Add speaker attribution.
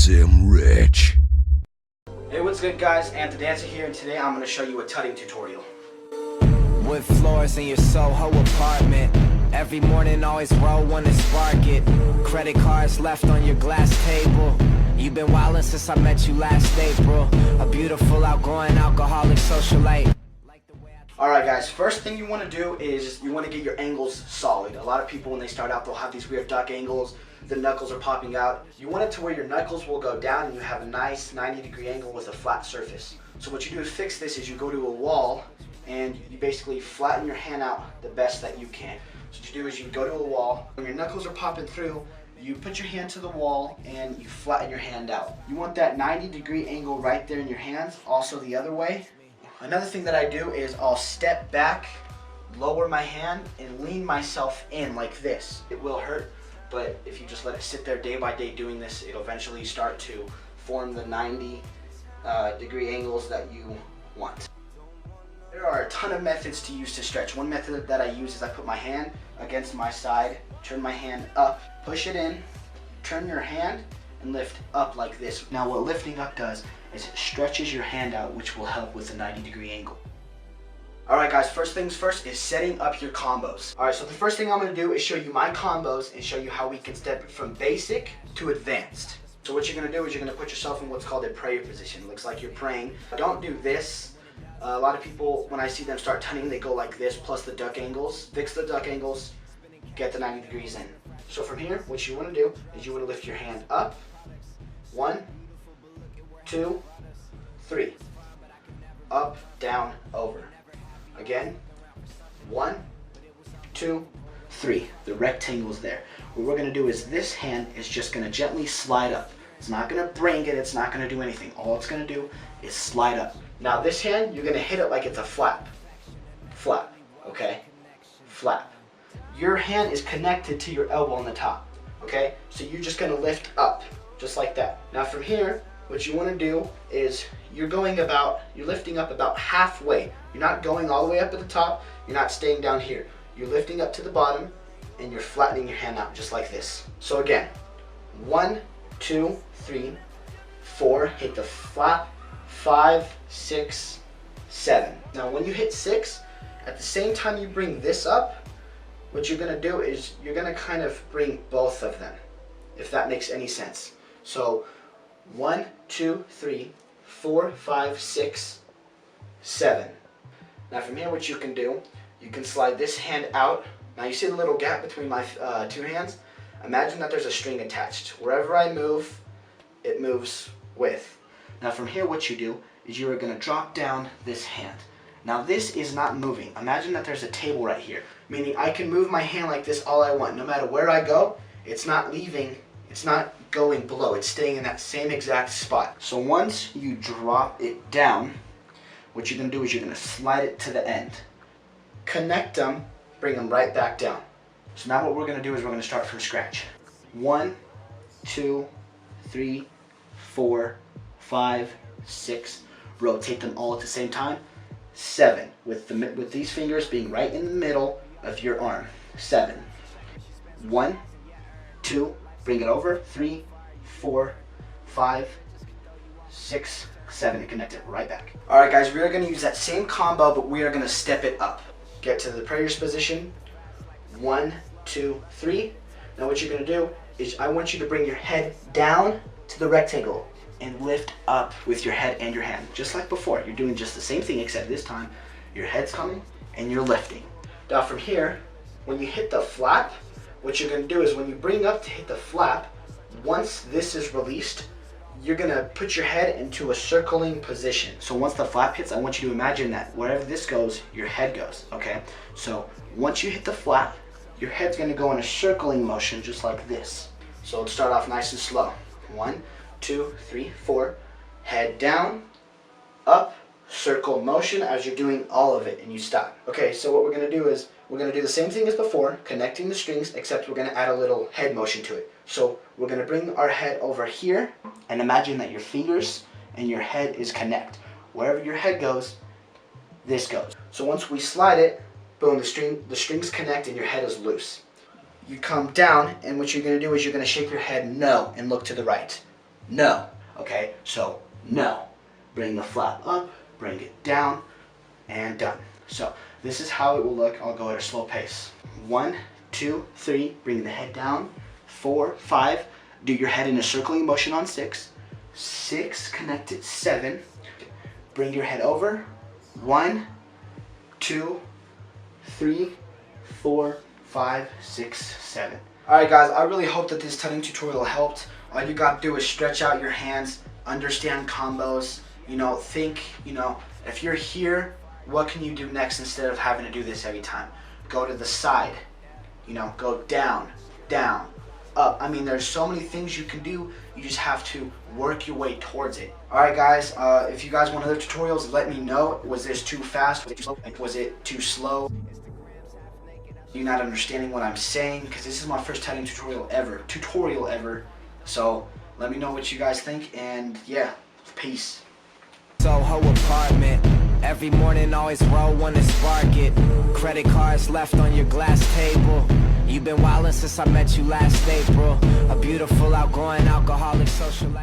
Speaker 1: damn rich.
Speaker 2: Hey, what's good guys? Ant the Dancer here, and today I'm going to show you a tutting tutorial.
Speaker 3: Wood floors in your Soho apartment. Every morning always roll one and spark it. Credit cards left on your glass table. You've been wildin' since I met you last April. A beautiful outgoing alcoholic socialite.
Speaker 2: Alright guys, first thing you want to do is you want to get your angles solid. A lot of people when they start out they'll have these weird duck angles. The knuckles are popping out. You want it to where your knuckles will go down and you have a nice 90-degree angle with a flat surface. So what you do to fix this is you go to a wall and you basically flatten your hand out the best that you can. So what you do is you go to a wall. When your knuckles are popping through, you put your hand to the wall and you flatten your hand out. You want that 90-degree angle right there in your hands, also the other way. Another thing that I do is I'll step back, lower my hand, and lean myself in like this. It will hurt, but if you just let it sit there day by day doing this, it'll eventually start to form the 90-degree angles that you want. There are a ton of methods to use to stretch. One method that I use is I put my hand against my side, turn my hand up, push it in, turn your hand, and lift up like this. Now what lifting up does is it stretches your hand out, which will help with a 90-degree angle. Alright guys, first things first is setting up your combos. Alright, so the first thing I'm going to do is show you my combos and show you how we can step from basic to advanced. So what you're going to do is you're going to put yourself in what's called a prayer position. It looks like you're praying. Don't do this. A lot of people, when I see them start tutting, they go like this plus the duck angles. Fix the duck angles, get the 90 degrees in. So from here, what you want to do is you want to lift your hand up. 1, 2, 3. Up, down, over. Again. 1, 2, 3. The rectangle's there. What we're going to do is this hand is just going to gently slide up. It's not going to bring it. It's not going to do anything. All it's going to do is slide up. Now this hand, you're going to hit it like it's a flap. Flap. Okay? Flap. Your hand is connected to your elbow on the top. Okay? So you're just going to lift up. Just like that. Now from here, what you want to do is you're lifting up about halfway. You're not going all the way up at the top. You're not staying down here. You're lifting up to the bottom and you're flattening your hand out just like this. So again, 1, 2, 3, 4, hit the flap, 5, 6, 7. Now when you hit 6, at the same time you bring this up, what you're going to do is you're going to kind of bring both of them, if that makes any sense. So 1, 2, 3, 4, 5, 6, 7. Now from here what you can do, you can slide this hand out. Now you see the little gap between my two hands? Imagine that there's a string attached. Wherever I move, it moves with. Now from here what you do is you are going to drop down this hand. Now this is not moving. Imagine that there's a table right here, meaning I can move my hand like this all I want. No matter where I go, it's not leaving. It's not going below, it's staying in that same exact spot. So once you drop it down, what you're going to do is you're going to slide it to the end. Connect them, bring them right back down. So now what we're going to do is we're going to start from scratch. 1, 2, 3, 4, 5, 6. Rotate them all at the same time. 7, with these fingers being right in the middle of your arm. 7. 1, 2, bring it over, 3, 4, 5, 6, 7, and connect it right back. Alright guys, we are going to use that same combo, but we are going to step it up. Get to the prayers position. 1, 2, 3. Now what you're going to do is I want you to bring your head down to the rectangle and lift up with your head and your hand. Just like before, you're doing just the same thing except this time your head's coming and you're lifting. Now from here, when you hit the flap, what you're going to do is when you bring up to hit the flap, once this is released, you're going to put your head into a circling position. So once the flap hits, I want you to imagine that wherever this goes, your head goes, okay? So once you hit the flap, your head's going to go in a circling motion just like this. So let's start off nice and slow. 1, 2, 3, 4. Head down, up, circle motion as you're doing all of it and you stop. Okay, so what we're going to do is we're going to do the same thing as before, connecting the strings, except we're going to add a little head motion to it. So we're going to bring our head over here and imagine that your fingers and your head is connect. Wherever your head goes, this goes. So once we slide it, boom, the strings connect and your head is loose. You come down and what you're going to do is you're going to shake your head no and look to the right. no. Okay, so no. Bring the flap up, bring it down, and done. So this is how it will look. I'll go at a slow pace. 1, 2, 3, bring the head down. 4, 5, do your head in a circling motion on 6. 6, connect it, 7. Bring your head over. 1, 2, 3, 4, 5, 6, 7. Alright guys, I really hope that this tutting tutorial helped. All you gotta do is stretch out your hands, understand combos, think, if you're here, what can you do next instead of having to do this every time? Go to the side, go down, down, up. I mean, there's so many things you can do. You just have to work your way towards it. Alright guys, if you guys want other tutorials, let me know. Was this too fast? Was it too slow? Was it too slow? You're not understanding what I'm saying, because this is my first tutting tutorial ever. So let me know what you guys think, and yeah, peace.
Speaker 3: Soho apartment. Every morning always roll when to spark it. Credit cards left on your glass table. You've been wildin' since I met you last April. A beautiful outgoing alcoholic socialite.